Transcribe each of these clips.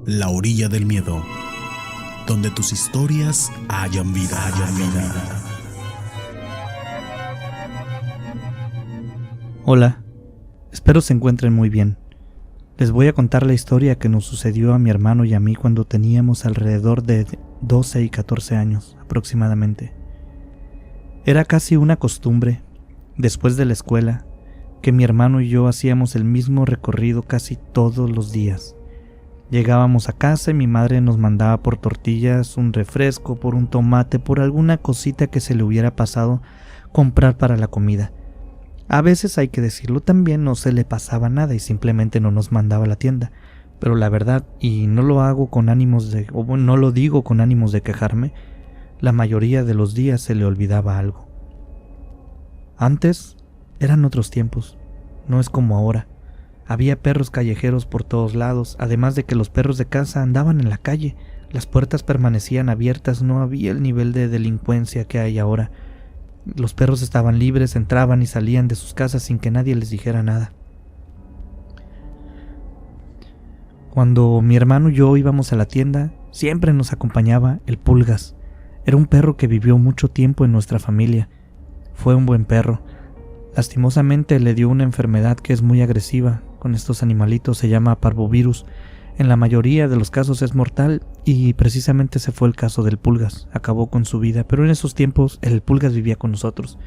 La orilla del miedo, donde tus historias hayan vida. Hola, espero se encuentren muy bien. Les voy a contar la historia que nos sucedió a mi hermano y a mí cuando teníamos alrededor de 12 y 14 años aproximadamente. Era casi una costumbre, después de la escuela, que mi hermano y yo hacíamos el mismo recorrido casi todos los días. Llegábamos a casa y mi madre nos mandaba por tortillas, un refresco, por un tomate, por alguna cosita que se le hubiera pasado comprar para la comida. A veces, hay que decirlo también, no se le pasaba nada y simplemente no nos mandaba a la tienda. Pero la verdad, y no lo digo con ánimos de quejarme, la mayoría de los días se le olvidaba algo. Antes eran otros tiempos, no es como ahora. Había perros callejeros por todos lados, además de que los perros de casa andaban en la calle, las puertas permanecían abiertas, no había el nivel de delincuencia que hay ahora. Los perros estaban libres, entraban y salían de sus casas sin que nadie les dijera nada. Cuando mi hermano y yo íbamos a la tienda, siempre nos acompañaba el Pulgas. Era un perro que vivió mucho tiempo en nuestra familia. Fue un buen perro. Lastimosamente le dio una enfermedad que es muy agresiva con estos animalitos, se llama parvovirus. En la mayoría de los casos es mortal y precisamente ese fue el caso del Pulgas. Acabó con su vida, pero en esos tiempos el Pulgas vivía con nosotros.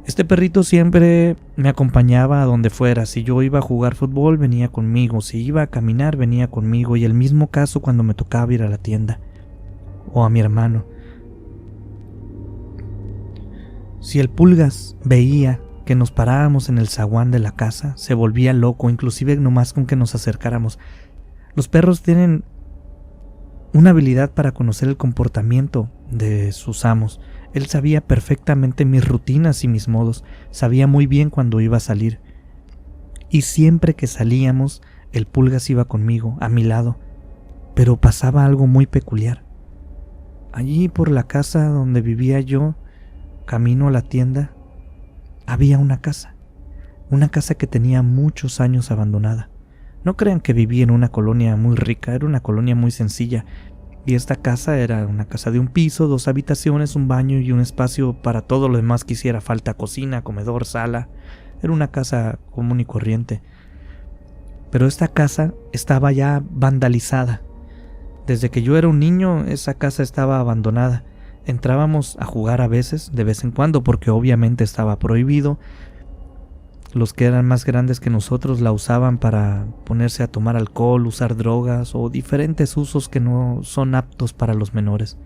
Este perrito siempre me acompañaba a donde fuera. Si yo iba a jugar fútbol, venía conmigo. Si iba a caminar, venía conmigo. Y el mismo caso cuando me tocaba ir a la tienda o a mi hermano. Si el Pulgas veía que nos parábamos en el zaguán de la casa, se volvía loco, inclusive nomás con que nos acercáramos. Los perros tienen una habilidad para conocer el comportamiento de sus amos. Él sabía perfectamente mis rutinas y mis modos, sabía muy bien cuándo iba a salir. Y siempre que salíamos, el Pulgas iba conmigo, a mi lado. Pero pasaba algo muy peculiar. Allí por la casa donde vivía yo, camino a la tienda, había una casa que tenía muchos años abandonada. No crean que vivía en una colonia muy rica, era una colonia muy sencilla. Y esta casa era una casa de un piso, 2 habitaciones, un baño y un espacio para todo lo demás que hiciera falta: cocina, comedor, sala. Era una casa común y corriente. Pero esta casa estaba ya vandalizada. Desde que yo era un niño, esa casa estaba abandonada. Entrábamos a jugar a veces, de vez en cuando, porque obviamente estaba prohibido. Los que eran más grandes que nosotros la usaban para ponerse a tomar alcohol, usar drogas o diferentes usos que no son aptos para los menores.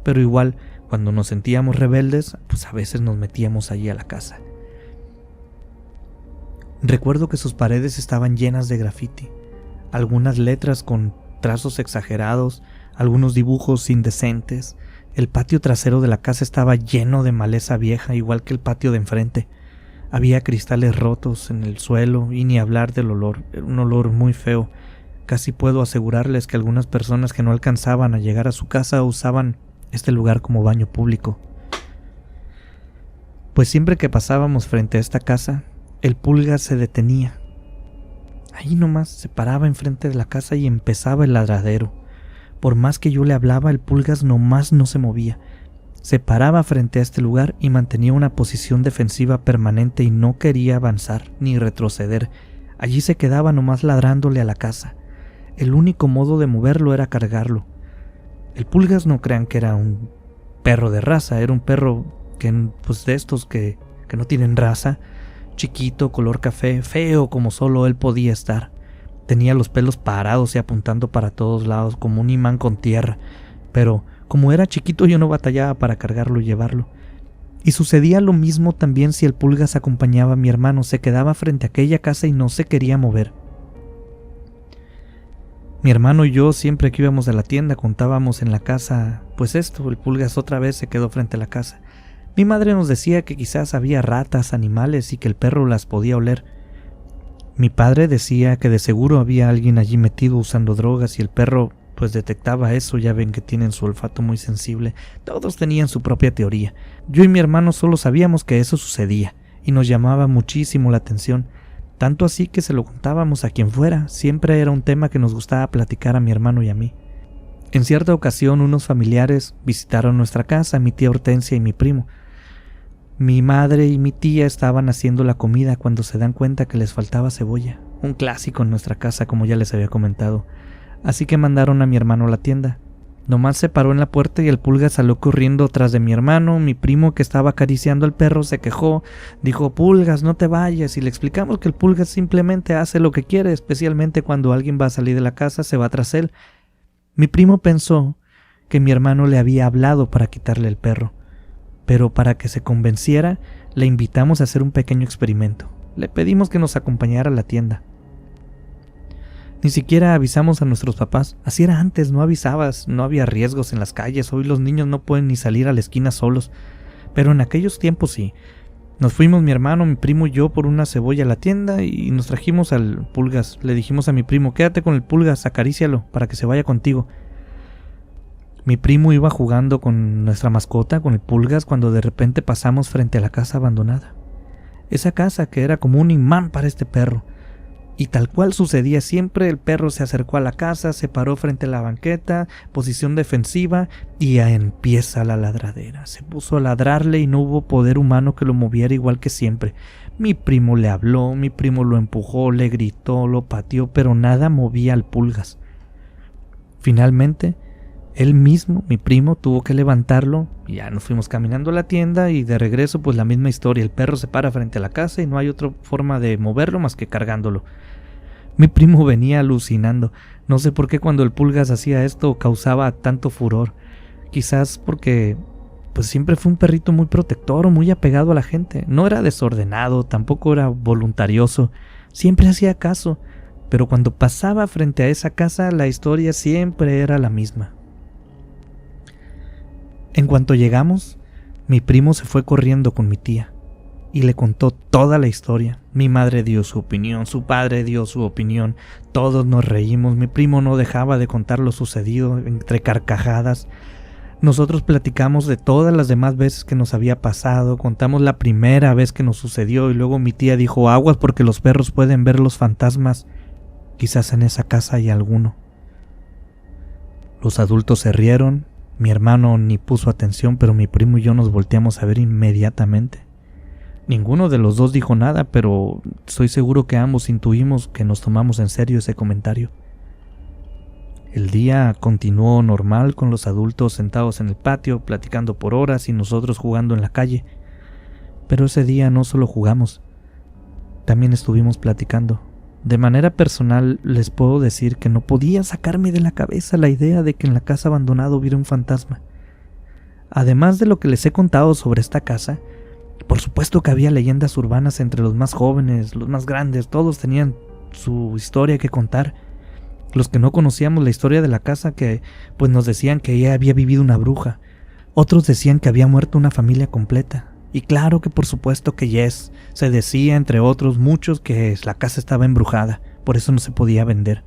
Pero igual, cuando nos sentíamos rebeldes, pues a veces nos metíamos allí a la casa. Recuerdo que sus paredes estaban llenas de grafiti, algunas letras con trazos exagerados, algunos dibujos indecentes. El patio trasero de la casa estaba lleno de maleza vieja, igual que el patio de enfrente. Había cristales rotos en el suelo y ni hablar del olor. Era un olor muy feo. Casi puedo asegurarles que algunas personas que no alcanzaban a llegar a su casa usaban este lugar como baño público. Pues siempre que pasábamos frente a esta casa, el Pulgas se detenía. Ahí nomás se paraba enfrente de la casa y empezaba el ladradero. Por más que yo le hablaba, el Pulgas nomás no se movía. Se paraba frente a este lugar y mantenía una posición defensiva permanente y no quería avanzar ni retroceder. Allí se quedaba nomás ladrándole a la casa. El único modo de moverlo era cargarlo. El Pulgas, no crean que era un perro de raza, era un perro pues de estos que no tienen raza, chiquito, color café, feo como solo él podía estar. Tenía los pelos parados y apuntando para todos lados como un imán con tierra, pero como era chiquito yo no batallaba para cargarlo y llevarlo. Y sucedía lo mismo también si el Pulgas acompañaba a mi hermano, se quedaba frente a aquella casa y no se quería mover. Mi hermano y yo, siempre que íbamos a la tienda, contábamos en la casa, pues esto: el Pulgas otra vez se quedó frente a la casa. Mi madre nos decía que quizás había ratas, animales y que el perro las podía oler. Mi padre decía que de seguro había alguien allí metido usando drogas y el perro pues detectaba eso. Ya ven que tienen su olfato muy sensible. Todos tenían su propia teoría. Yo y mi hermano solo sabíamos que eso sucedía y nos llamaba muchísimo la atención. tanto así que se lo contábamos a quien fuera. Siempre era un tema que nos gustaba platicar a mi hermano y a mí. En cierta ocasión unos familiares visitaron nuestra casa, mi tía Hortensia y mi primo. Mi madre y mi tía estaban haciendo la comida cuando se dan cuenta que les faltaba cebolla, un clásico en nuestra casa, como ya les había comentado. Así que mandaron a mi hermano a la tienda. Nomás se paró en la puerta y el Pulgas salió corriendo tras de mi hermano. Mi primo, que estaba acariciando al perro, se quejó. Dijo: Pulgas, no te vayas. Y le explicamos que el Pulgas simplemente hace lo que quiere, especialmente cuando alguien va a salir de la casa, se va tras él. Mi primo pensó que mi hermano le había hablado para quitarle el perro, pero para que se convenciera, le invitamos a hacer un pequeño experimento. Le pedimos que nos acompañara a la tienda. Ni siquiera avisamos a nuestros papás. Así era antes, no avisabas, no había riesgos en las calles. Hoy los niños no pueden ni salir a la esquina solos, pero en aquellos tiempos sí. Nos fuimos mi hermano, mi primo y yo por una cebolla a la tienda y nos trajimos al Pulgas. Le dijimos a mi primo: quédate con el Pulgas, acarícialo para que se vaya contigo. Mi primo iba jugando con nuestra mascota, con el Pulgas, cuando de repente pasamos frente a la casa abandonada. Esa casa que era como un imán para este perro. Y tal cual sucedía siempre, el perro se acercó a la casa, se paró frente a la banqueta, posición defensiva, y empieza la ladradera. Se puso a ladrarle y no hubo poder humano que lo moviera igual que siempre. Mi primo le habló, mi primo lo empujó, le gritó, lo pateó, pero nada movía al Pulgas. Finalmente, él mismo, mi primo, tuvo que levantarlo y ya nos fuimos caminando a la tienda y de regreso pues la misma historia. El perro se para frente a la casa y no hay otra forma de moverlo más que cargándolo. Mi primo venía alucinando. No sé por qué cuando el Pulgas hacía esto causaba tanto furor. Quizás porque pues siempre fue un perrito muy protector, muy apegado a la gente. No era desordenado, tampoco era voluntarioso. Siempre hacía caso. Pero cuando pasaba frente a esa casa, la historia siempre era la misma. En cuanto llegamos, mi primo se fue corriendo con mi tía y le contó toda la historia. Mi madre dio su opinión, su padre dio su opinión, todos nos reímos. Mi primo no dejaba de contar lo sucedido entre carcajadas. Nosotros platicamos de todas las demás veces que nos había pasado, contamos la primera vez que nos sucedió y luego mi tía dijo: aguas porque los perros pueden ver los fantasmas, quizás en esa casa hay alguno. Los adultos se rieron. Mi hermano ni puso atención, pero mi primo y yo nos volteamos a ver inmediatamente. Ninguno de los dos dijo nada, pero estoy seguro que ambos intuimos que nos tomamos en serio ese comentario. El día continuó normal con los adultos sentados en el patio, platicando por horas y nosotros jugando en la calle. Pero ese día no solo jugamos, también estuvimos platicando. De manera personal les puedo decir que no podía sacarme de la cabeza la idea de que en la casa abandonada hubiera un fantasma. Además de lo que les he contado sobre esta casa, por supuesto que había leyendas urbanas entre los más jóvenes, los más grandes, todos tenían su historia que contar. Los que no conocíamos la historia de la casa, que pues nos decían que ya había vivido una bruja. Otros decían que había muerto una familia completa. Y claro que por supuesto que yes, se decía entre otros muchos que la casa estaba embrujada, por eso no se podía vender.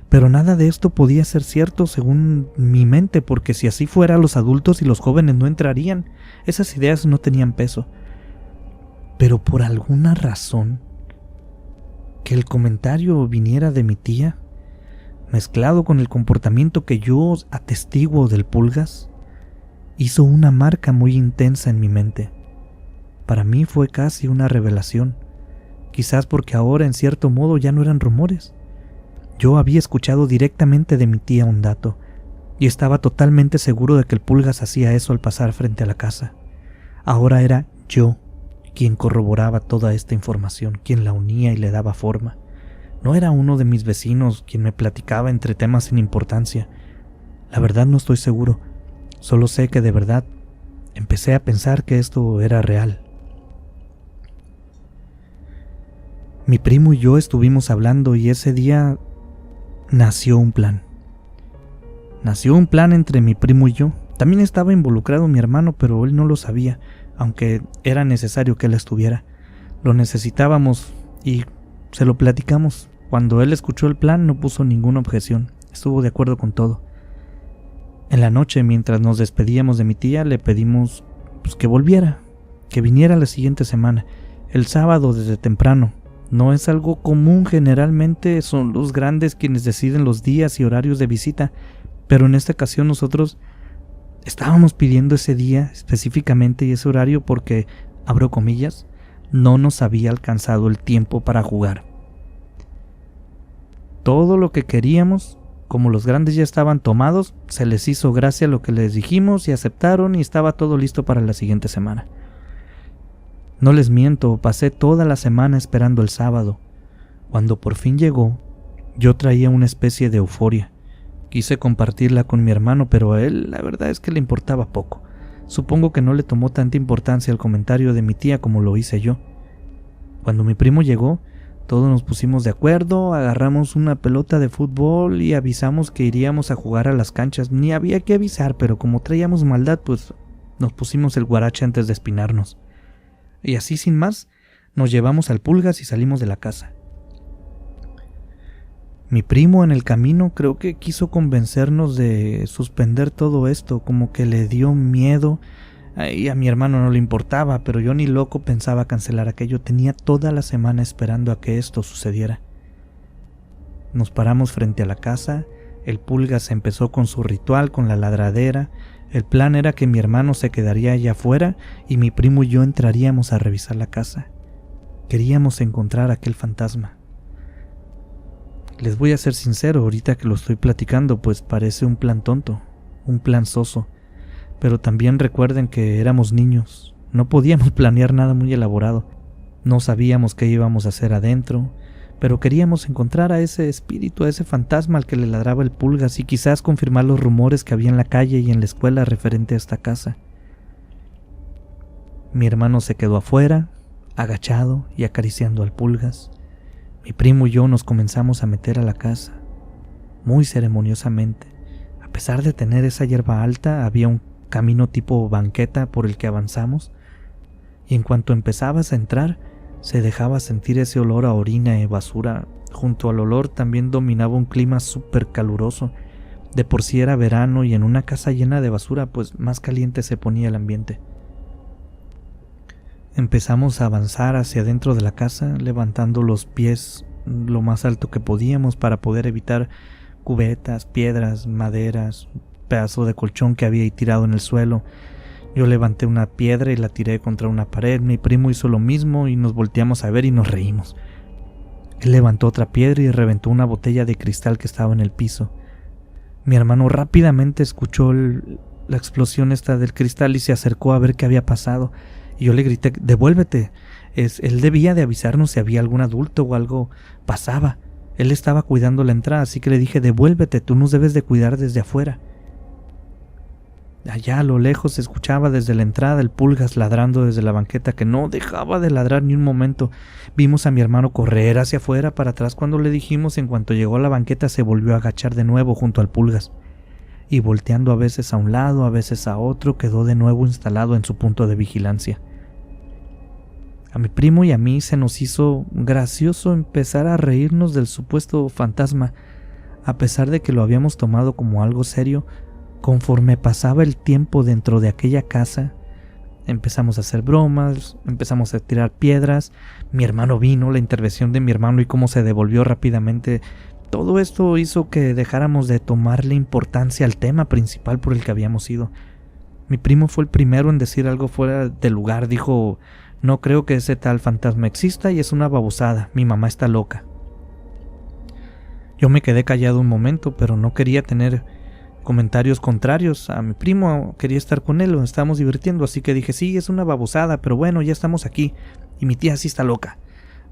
Pero nada de esto podía ser cierto según mi mente, porque si así fuera los adultos y los jóvenes no entrarían, esas ideas no tenían peso. Pero por alguna razón, que el comentario viniera de mi tía, mezclado con el comportamiento que yo atestiguo del Pulgas, hizo una marca muy intensa en mi mente. Para mí fue casi una revelación, quizás porque ahora en cierto modo ya no eran rumores. Yo había escuchado directamente de mi tía un dato, y estaba totalmente seguro de que el Pulgas hacía eso al pasar frente a la casa. Ahora era yo quien corroboraba toda esta información, quien la unía y le daba forma. No era uno de mis vecinos quien me platicaba entre temas sin importancia. La verdad no estoy seguro. Solo sé que de verdad empecé a pensar que esto era real. Mi primo y yo estuvimos hablando y ese día nació un plan. Nació un plan entre mi primo y yo. También estaba involucrado mi hermano, pero él no lo sabía, aunque era necesario que él estuviera. Lo necesitábamos y se lo platicamos. Cuando él escuchó el plan no puso ninguna objeción, estuvo de acuerdo con todo. En la noche, mientras nos despedíamos de mi tía, le pedimos que volviera, que viniera la siguiente semana, el sábado desde temprano. No es algo común, generalmente son los grandes quienes deciden los días y horarios de visita, pero en esta ocasión nosotros estábamos pidiendo ese día específicamente y ese horario porque, abro comillas, no nos había alcanzado el tiempo para jugar. Todo lo que queríamos, como los grandes ya estaban tomados, se les hizo gracia lo que les dijimos y aceptaron y estaba todo listo para la siguiente semana. No les miento, pasé toda la semana esperando el sábado. Cuando por fin llegó, yo traía una especie de euforia. Quise compartirla con mi hermano, pero a él la verdad es que le importaba poco. Supongo que no le tomó tanta importancia el comentario de mi tía como lo hice yo. Cuando mi primo llegó, todos nos pusimos de acuerdo, agarramos una pelota de fútbol y avisamos que iríamos a jugar a las canchas. Ni había que avisar, pero como traíamos maldad, pues nos pusimos el guarache antes de espinarnos. Y así sin más, nos llevamos al Pulgas y salimos de la casa. Mi primo en el camino creo que quiso convencernos de suspender todo esto, como que le dio miedo. Y a mi hermano no le importaba, pero yo ni loco pensaba cancelar aquello. Tenía toda la semana esperando a que esto sucediera. Nos paramos frente a la casa, el Pulgas empezó con su ritual, con la ladradera. El plan era que mi hermano se quedaría allá afuera y mi primo y yo entraríamos a revisar la casa. Queríamos encontrar a aquel fantasma. Les voy a ser sincero, ahorita que lo estoy platicando, pues parece un plan tonto, un plan soso. Pero también recuerden que éramos niños, no podíamos planear nada muy elaborado. No sabíamos qué íbamos a hacer adentro, pero queríamos encontrar a ese espíritu, a ese fantasma al que le ladraba el Pulgas y quizás confirmar los rumores que había en la calle y en la escuela referente a esta casa. Mi hermano se quedó afuera, agachado y acariciando al Pulgas. Mi primo y yo nos comenzamos a meter a la casa, muy ceremoniosamente. A pesar de tener esa hierba alta, había un camino tipo banqueta por el que avanzamos, y en cuanto empezabas a entrar, se dejaba sentir ese olor a orina y basura. Junto al olor también dominaba un clima súper caluroso. De por sí era verano y en una casa llena de basura, pues más caliente se ponía el ambiente. Empezamos a avanzar hacia dentro de la casa, levantando los pies lo más alto que podíamos para poder evitar cubetas, piedras, maderas, un pedazo de colchón que había ahí tirado en el suelo. Yo levanté una piedra y la tiré contra una pared. Mi primo hizo lo mismo y nos volteamos a ver y nos reímos. Él levantó otra piedra y reventó una botella de cristal que estaba en el piso. Mi hermano rápidamente escuchó la explosión esta del cristal y se acercó a ver qué había pasado. Y yo le grité, devuélvete. Él debía de avisarnos si había algún adulto o algo pasaba. Él estaba cuidando la entrada, así que le dije, devuélvete, tú nos debes de cuidar desde afuera. Allá a lo lejos se escuchaba desde la entrada el Pulgas ladrando desde la banqueta, que no dejaba de ladrar ni un momento. Vimos a mi hermano correr hacia afuera para atrás cuando le dijimos. En cuanto llegó a la banqueta se volvió a agachar de nuevo junto al Pulgas. Y volteando a veces a un lado, a veces a otro, quedó de nuevo instalado en su punto de vigilancia. A mi primo y a mí se nos hizo gracioso empezar a reírnos del supuesto fantasma, a pesar de que lo habíamos tomado como algo serio. Conforme pasaba el tiempo dentro de aquella casa, empezamos a hacer bromas, empezamos a tirar piedras. Mi hermano vino, la intervención de mi hermano y cómo se devolvió rápidamente. Todo esto hizo que dejáramos de tomarle importancia al tema principal por el que habíamos ido. Mi primo fue el primero en decir algo fuera de lugar. Dijo, no creo que ese tal fantasma exista y es una babosada, mi mamá está loca. Yo me quedé callado un momento, pero no quería tener comentarios contrarios a mi primo. Quería estar con él, nos estábamos divirtiendo, así que dije, sí, es una babosada, pero bueno, ya estamos aquí y mi tía sí está loca.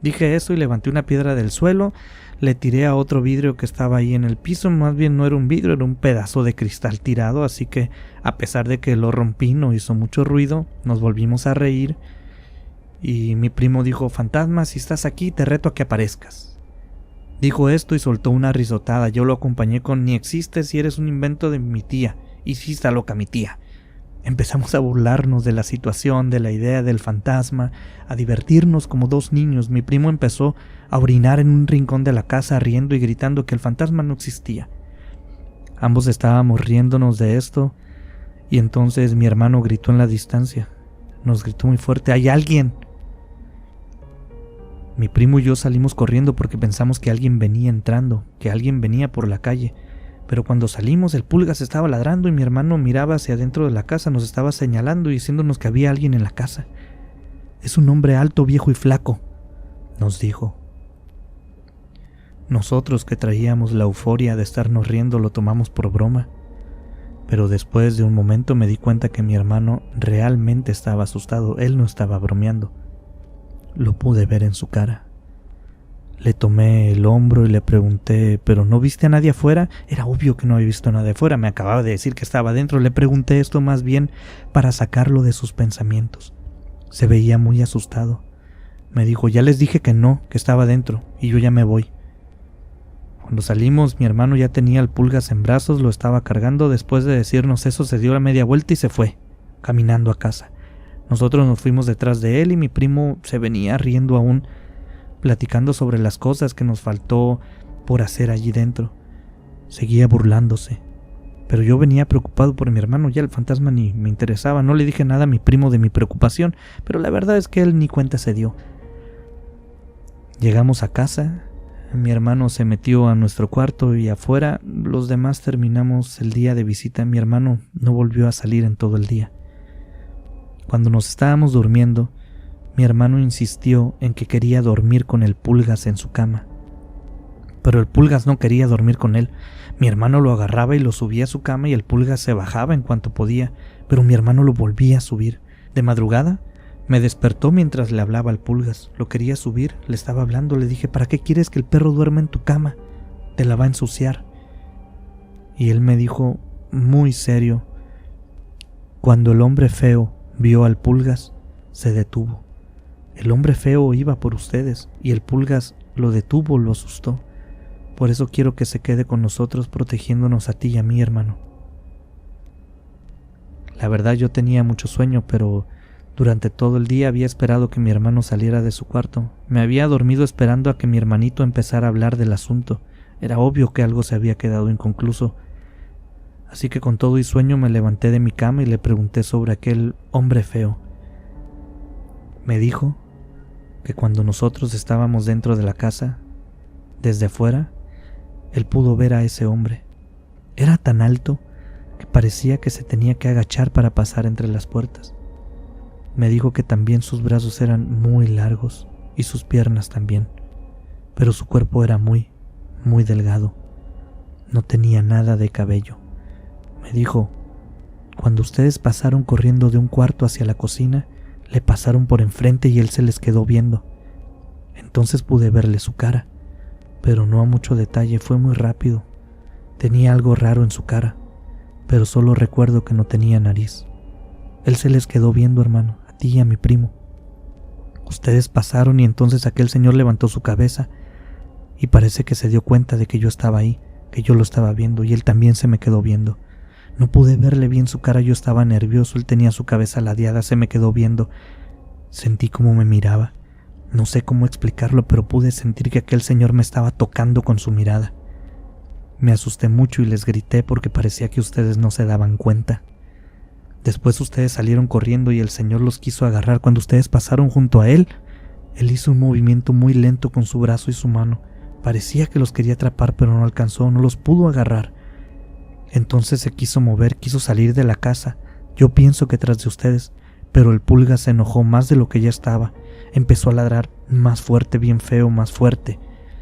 Dije eso y levanté una piedra del suelo, le tiré a otro vidrio que estaba ahí en el piso. Más bien no era un vidrio, era un pedazo de cristal tirado, así que a pesar de que lo rompí no hizo mucho ruido. Nos volvimos a reír y mi primo dijo, fantasma, si estás aquí te reto a que aparezcas. Dijo esto y soltó una risotada. Yo lo acompañé con, ni existes y eres un invento de mi tía. Y sí está loca mi tía. Empezamos a burlarnos de la situación, de la idea del fantasma, a divertirnos como dos niños. Mi primo empezó a orinar en un rincón de la casa, riendo y gritando que el fantasma no existía. Ambos estábamos riéndonos de esto y entonces mi hermano gritó en la distancia. Nos gritó muy fuerte, ¡hay alguien! Mi primo y yo salimos corriendo porque pensamos que alguien venía entrando, que alguien venía por la calle. Pero cuando salimos, el Pulgas estaba ladrando y mi hermano miraba hacia adentro de la casa, nos estaba señalando y diciéndonos que había alguien en la casa. Es un hombre alto, viejo y flaco, nos dijo. Nosotros, que traíamos la euforia de estarnos riendo, lo tomamos por broma. Pero después de un momento me di cuenta que mi hermano realmente estaba asustado, él no estaba bromeando. Lo pude ver en su cara. Le tomé el hombro y le pregunté, ¿pero no viste a nadie afuera? Era obvio que no había visto a nadie afuera, me acababa de decir que estaba adentro. Le pregunté esto más bien para sacarlo de sus pensamientos. Se veía muy asustado. Me dijo, ya les dije que no, que estaba adentro, y yo ya me voy. Cuando salimos, mi hermano ya tenía al Pulgas en brazos, lo estaba cargando. Después de decirnos eso, se dio la media vuelta y se fue, caminando a casa. Nosotros nos fuimos detrás de él y mi primo se venía riendo aún, platicando sobre las cosas que nos faltó por hacer allí dentro. Seguía burlándose, pero yo venía preocupado por mi hermano, ya el fantasma ni me interesaba. No le dije nada a mi primo de mi preocupación, pero la verdad es que él ni cuenta se dio. Llegamos a casa, mi hermano se metió a nuestro cuarto y afuera los demás terminamos el día de visita. Mi hermano no volvió a salir en todo el día. Cuando nos estábamos durmiendo, mi hermano insistió en que quería dormir con el Pulgas en su cama. Pero el Pulgas no quería dormir con él. Mi hermano lo agarraba y lo subía a su cama y el Pulgas se bajaba en cuanto podía, pero mi hermano lo volvía a subir. De madrugada, me despertó mientras le hablaba al Pulgas. Lo quería subir, le estaba hablando, le dije, ¿para qué quieres que el perro duerma en tu cama? Te la va a ensuciar. Y él me dijo, muy serio, cuando el hombre feo vio al Pulgas, se detuvo. El hombre feo iba por ustedes y el Pulgas lo detuvo, lo asustó. Por eso quiero que se quede con nosotros protegiéndonos a ti y a mí, hermano. La verdad yo tenía mucho sueño, pero durante todo el día había esperado que mi hermano saliera de su cuarto. Me había dormido esperando a que mi hermanito empezara a hablar del asunto. Era obvio que algo se había quedado inconcluso. Así que con todo y sueño me levanté de mi cama y le pregunté sobre aquel hombre feo. Me dijo que cuando nosotros estábamos dentro de la casa, desde afuera, él pudo ver a ese hombre. Era tan alto que parecía que se tenía que agachar para pasar entre las puertas. Me dijo que también sus brazos eran muy largos y sus piernas también, pero su cuerpo era muy, muy delgado. No tenía nada de cabello. Me dijo, cuando ustedes pasaron corriendo de un cuarto hacia la cocina, le pasaron por enfrente y él se les quedó viendo. Entonces pude verle su cara, pero no a mucho detalle, fue muy rápido. Tenía algo raro en su cara, pero solo recuerdo que no tenía nariz. Él se les quedó viendo, hermano, a ti y a mi primo. Ustedes pasaron y entonces aquel señor levantó su cabeza y parece que se dio cuenta de que yo estaba ahí, que yo lo estaba viendo, y él también se me quedó viendo. No pude verle bien su cara, yo estaba nervioso, él tenía su cabeza ladeada, se me quedó viendo. Sentí cómo me miraba. No sé cómo explicarlo, pero pude sentir que aquel señor me estaba tocando con su mirada. Me asusté mucho y les grité porque parecía que ustedes no se daban cuenta. Después ustedes salieron corriendo y el señor los quiso agarrar. Cuando ustedes pasaron junto a él, él hizo un movimiento muy lento con su brazo y su mano. Parecía que los quería atrapar, pero no alcanzó, no los pudo agarrar. Entonces se quiso mover, quiso salir de la casa. Yo pienso que tras de ustedes, pero el Pulgas se enojó más de lo que ya estaba. Empezó a ladrar más fuerte, bien feo, más fuerte.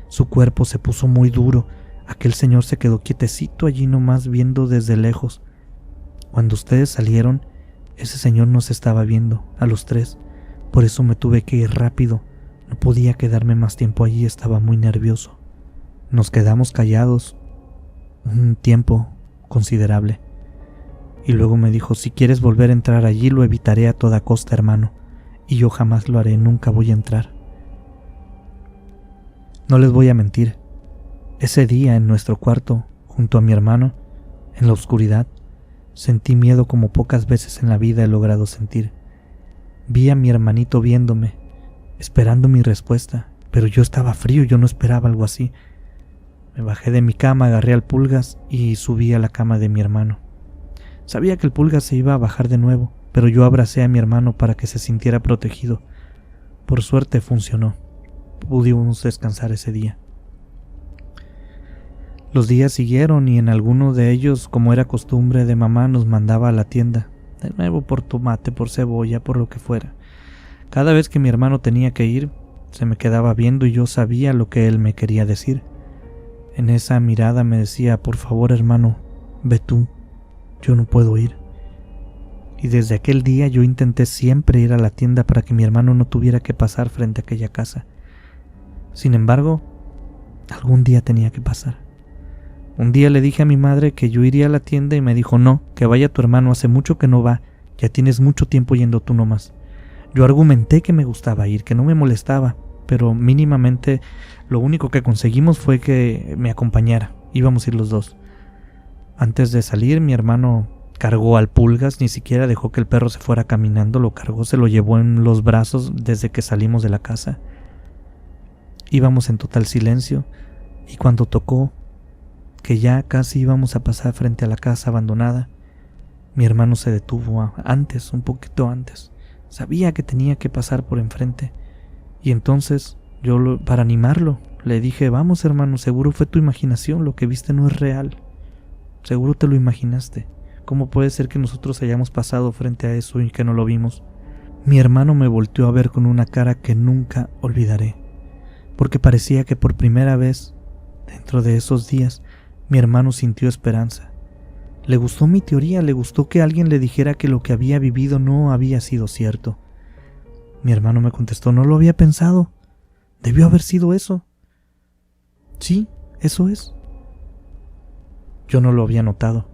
Su cuerpo se puso muy duro. Aquel señor se quedó quietecito allí nomás viendo desde lejos. Cuando ustedes salieron, ese señor nos estaba viendo, a los tres. Por eso me tuve que ir rápido. No podía quedarme más tiempo allí, estaba muy nervioso. Nos quedamos callados un tiempo considerable. Y luego me dijo, si quieres volver a entrar allí, lo evitaré a toda costa, hermano. Y yo jamás lo haré, nunca voy a entrar. No les voy a mentir. Ese día en nuestro cuarto, junto a mi hermano, en la oscuridad, sentí miedo como pocas veces en la vida he logrado sentir. Vi a mi hermanito viéndome, esperando mi respuesta, pero yo estaba frío, yo no esperaba algo así. Me bajé de mi cama, agarré al Pulgas y subí a la cama de mi hermano. Sabía que el Pulgas se iba a bajar de nuevo, pero yo abracé a mi hermano para que se sintiera protegido. Por suerte funcionó. pudimos descansar ese día. Los días siguieron y en alguno de ellos, como era costumbre de mamá, nos mandaba a la tienda, de nuevo por tomate, por cebolla, por lo que fuera. Cada vez que mi hermano tenía que ir, se me quedaba viendo y yo sabía lo que él me quería decir. En esa mirada me decía: por favor, hermano, ve tú, yo no puedo ir. Y desde aquel día yo intenté siempre ir a la tienda para que mi hermano no tuviera que pasar frente a aquella casa. Sin embargo, algún día tenía que pasar. Un día le dije a mi madre que yo iría a la tienda y me dijo: no, que vaya tu hermano, hace mucho que no va, ya tienes mucho tiempo yendo tú nomás. Yo argumenté que me gustaba ir, que no me molestaba, pero mínimamente lo único que conseguimos fue que me acompañara. Íbamos a ir los dos. Antes de salir, mi hermano cargó al Pulgas, ni siquiera dejó que el perro se fuera caminando, lo cargó, se lo llevó en los brazos desde que salimos de la casa. Íbamos en total silencio y cuando tocó que ya casi íbamos a pasar frente a la casa abandonada, mi hermano se detuvo antes, un poquito antes. Sabía que tenía que pasar por enfrente. Y entonces yo, para animarlo, le dije: vamos, hermano, seguro fue tu imaginación, lo que viste no es real. Seguro te lo imaginaste. ¿Cómo puede ser que nosotros hayamos pasado frente a eso y que no lo vimos? Mi hermano me volteó a ver con una cara que nunca olvidaré, porque parecía que por primera vez, dentro de esos días, mi hermano sintió esperanza. Le gustó mi teoría, le gustó que alguien le dijera que lo que había vivido no había sido cierto. Mi hermano me contestó: no lo había pensado, debió haber sido eso. Sí, eso es. Yo no lo había notado,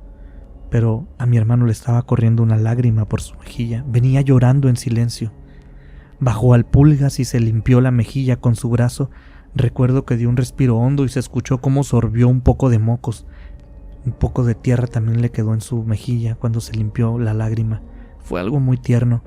pero a mi hermano le estaba corriendo una lágrima por su mejilla. Venía llorando en silencio. Bajó al Pulgas y se limpió la mejilla con su brazo. Recuerdo que dio un respiro hondo y se escuchó cómo sorbió un poco de mocos. Un poco de tierra también le quedó en su mejilla cuando se limpió la lágrima. Fue algo muy tierno.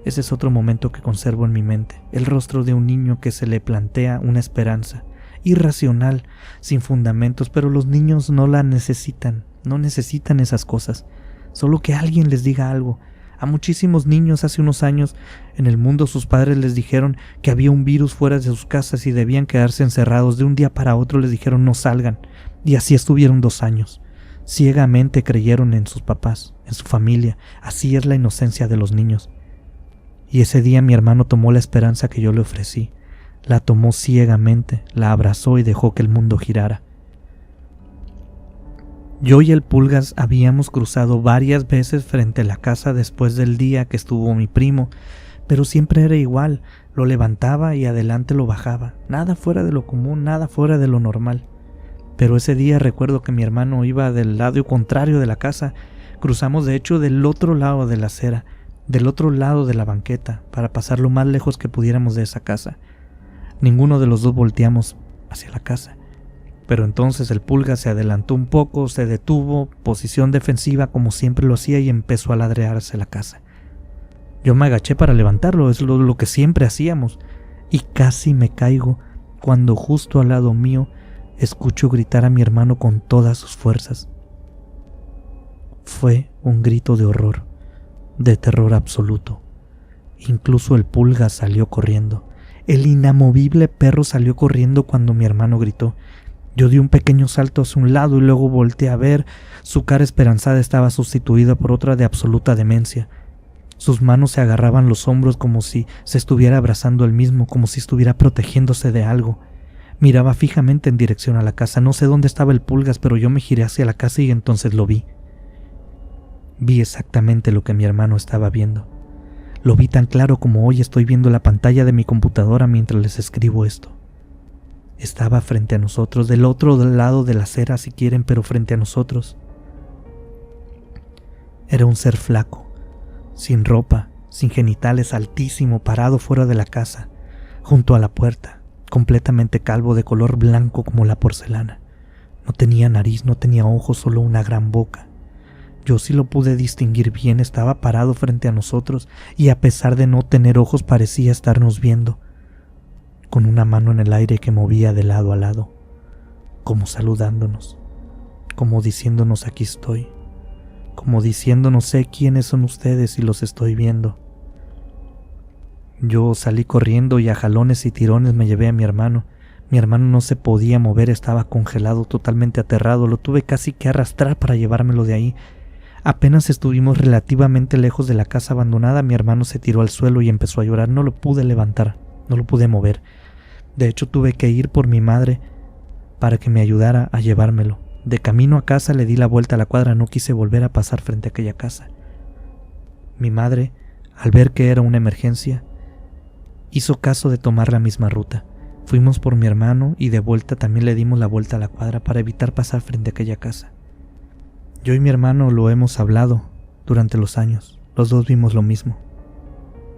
Ese es otro momento que conservo en mi mente. El rostro de un niño que se le plantea una esperanza irracional, sin fundamentos, pero los niños no la necesitan, no necesitan esas cosas. Solo que alguien les diga algo. A muchísimos niños hace unos años en el mundo sus padres les dijeron que había un virus fuera de sus casas y debían quedarse encerrados. De un día para otro les dijeron: no salgan. Y así estuvieron 2 años. Ciegamente creyeron en sus papás, en su familia. Así es la inocencia de los niños. Y ese día mi hermano tomó la esperanza que yo le ofrecí. La tomó ciegamente, la abrazó y dejó que el mundo girara. Yo y el Pulgas habíamos cruzado varias veces frente a la casa después del día que estuvo mi primo, pero siempre era igual. Lo levantaba y adelante lo bajaba. Nada fuera de lo común, nada fuera de lo normal. Pero ese día recuerdo que mi hermano iba del lado contrario de la casa. Cruzamos de hecho del otro lado de la acera, del otro lado de la banqueta, para pasar lo más lejos que pudiéramos de esa casa. Ninguno de los dos volteamos hacia la casa. Pero entonces el Pulgas se adelantó un poco, se detuvo, posición defensiva como siempre lo hacía, y empezó a ladrearse la casa. Yo me agaché para levantarlo, es lo que siempre hacíamos, y casi me caigo cuando justo al lado mío escucho gritar a mi hermano con todas sus fuerzas. Fue un grito de horror, de terror absoluto. Incluso el Pulgas salió corriendo. El inamovible perro salió corriendo cuando mi hermano gritó. Yo di un pequeño salto hacia un lado y luego volteé a ver. Su cara esperanzada estaba sustituida por otra de absoluta demencia. Sus manos se agarraban los hombros como si se estuviera abrazando él mismo, como si estuviera protegiéndose de algo. Miraba fijamente en dirección a la casa. No sé dónde estaba el Pulgas, pero yo me giré hacia la casa y entonces lo vi. Vi exactamente lo que mi hermano estaba viendo. Lo vi tan claro como hoy estoy viendo la pantalla de mi computadora mientras les escribo esto. Estaba frente a nosotros, del otro lado de la acera si quieren, pero frente a nosotros. Era un ser flaco, sin ropa, sin genitales, altísimo, parado fuera de la casa, junto a la puerta, completamente calvo, de color blanco como la porcelana. No tenía nariz, no tenía ojos, solo una gran boca. Yo sí lo pude distinguir bien, estaba parado frente a nosotros y a pesar de no tener ojos parecía estarnos viendo, con una mano en el aire que movía de lado a lado, como saludándonos, como diciéndonos: aquí estoy, como diciéndonos: sé quiénes son ustedes y los estoy viendo. Yo salí corriendo y a jalones y tirones me llevé a mi hermano. Mi hermano no se podía mover, estaba congelado, totalmente aterrado. Lo tuve casi que arrastrar para llevármelo de ahí. Apenas estuvimos relativamente lejos de la casa abandonada, mi hermano se tiró al suelo y empezó a llorar. No lo pude levantar, no lo pude mover. De hecho, tuve que ir por mi madre para que me ayudara a llevármelo. De camino a casa le di la vuelta a la cuadra, no quise volver a pasar frente a aquella casa. Mi madre, al ver que era una emergencia, hizo caso de tomar la misma ruta. Fuimos por mi hermano y de vuelta también le dimos la vuelta a la cuadra para evitar pasar frente a aquella casa. Yo y mi hermano lo hemos hablado durante los años. Los dos vimos lo mismo.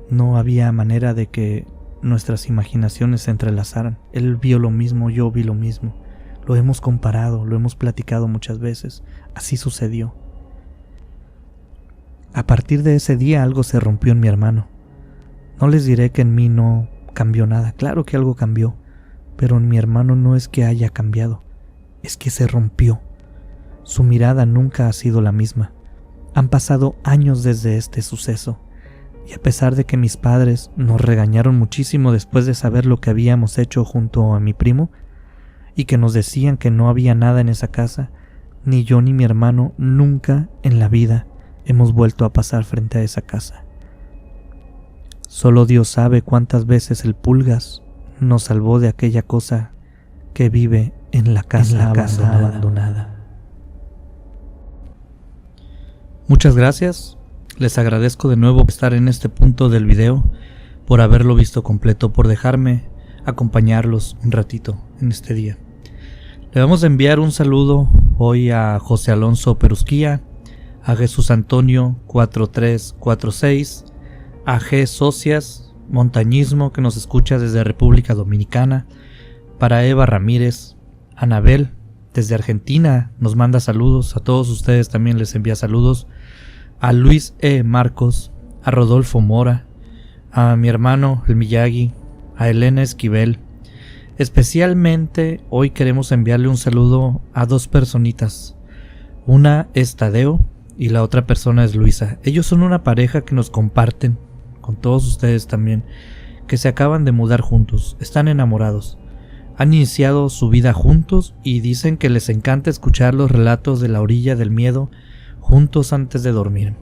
No había manera de que nuestras imaginaciones se entrelazaran. Él vio lo mismo, yo vi lo mismo. Lo hemos comparado, lo hemos platicado muchas veces. Así sucedió. A partir de ese día algo se rompió en mi hermano. No les diré que en mí no cambió nada. Claro que algo cambió, pero en mi hermano no es que haya cambiado, es que se rompió. Su mirada nunca ha sido la misma. Han pasado años desde este suceso, y a pesar de que mis padres nos regañaron muchísimo después de saber lo que habíamos hecho junto a mi primo, y que nos decían que no había nada en esa casa, ni yo ni mi hermano nunca en la vida hemos vuelto a pasar frente a esa casa. Solo Dios sabe cuántas veces el Pulgas nos salvó de aquella cosa que vive en la casa abandonada. Muchas gracias. Les agradezco de nuevo por estar en este punto del video, por haberlo visto completo, por dejarme acompañarlos un ratito en este día. Le vamos a enviar un saludo hoy a José Alonso Perusquía, a Jesús Antonio 4346, a G. Socias Montañismo, que nos escucha desde República Dominicana, para Eva Ramírez, Anabel desde Argentina nos manda saludos, a todos ustedes también les envía saludos, a Luis E. Marcos, a Rodolfo Mora, a mi hermano el Miyagi, a Elena Esquivel. Especialmente hoy queremos enviarle un saludo a dos personitas. Una es Tadeo y la otra persona es Luisa. Ellos son una pareja que nos comparten con todos ustedes también, que se acaban de mudar juntos, están enamorados, han iniciado su vida juntos y dicen que les encanta escuchar los relatos de La Orilla del Miedo juntos antes de dormir.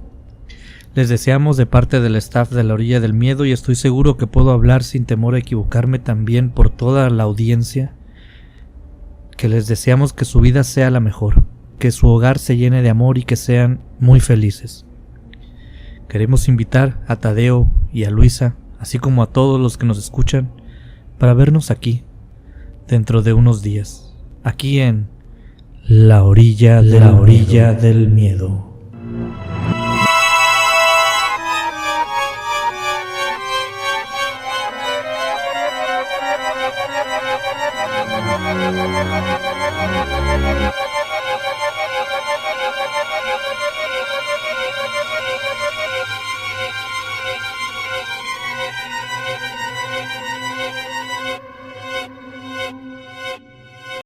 Les deseamos de parte del staff de La Orilla del Miedo, y estoy seguro que puedo hablar sin temor a equivocarme también por toda la audiencia, que les deseamos que su vida sea la mejor, que su hogar se llene de amor y que sean muy felices. Queremos invitar a Tadeo y a Luisa, así como a todos los que nos escuchan, para vernos aquí, dentro de unos días, aquí en La Orilla del Miedo.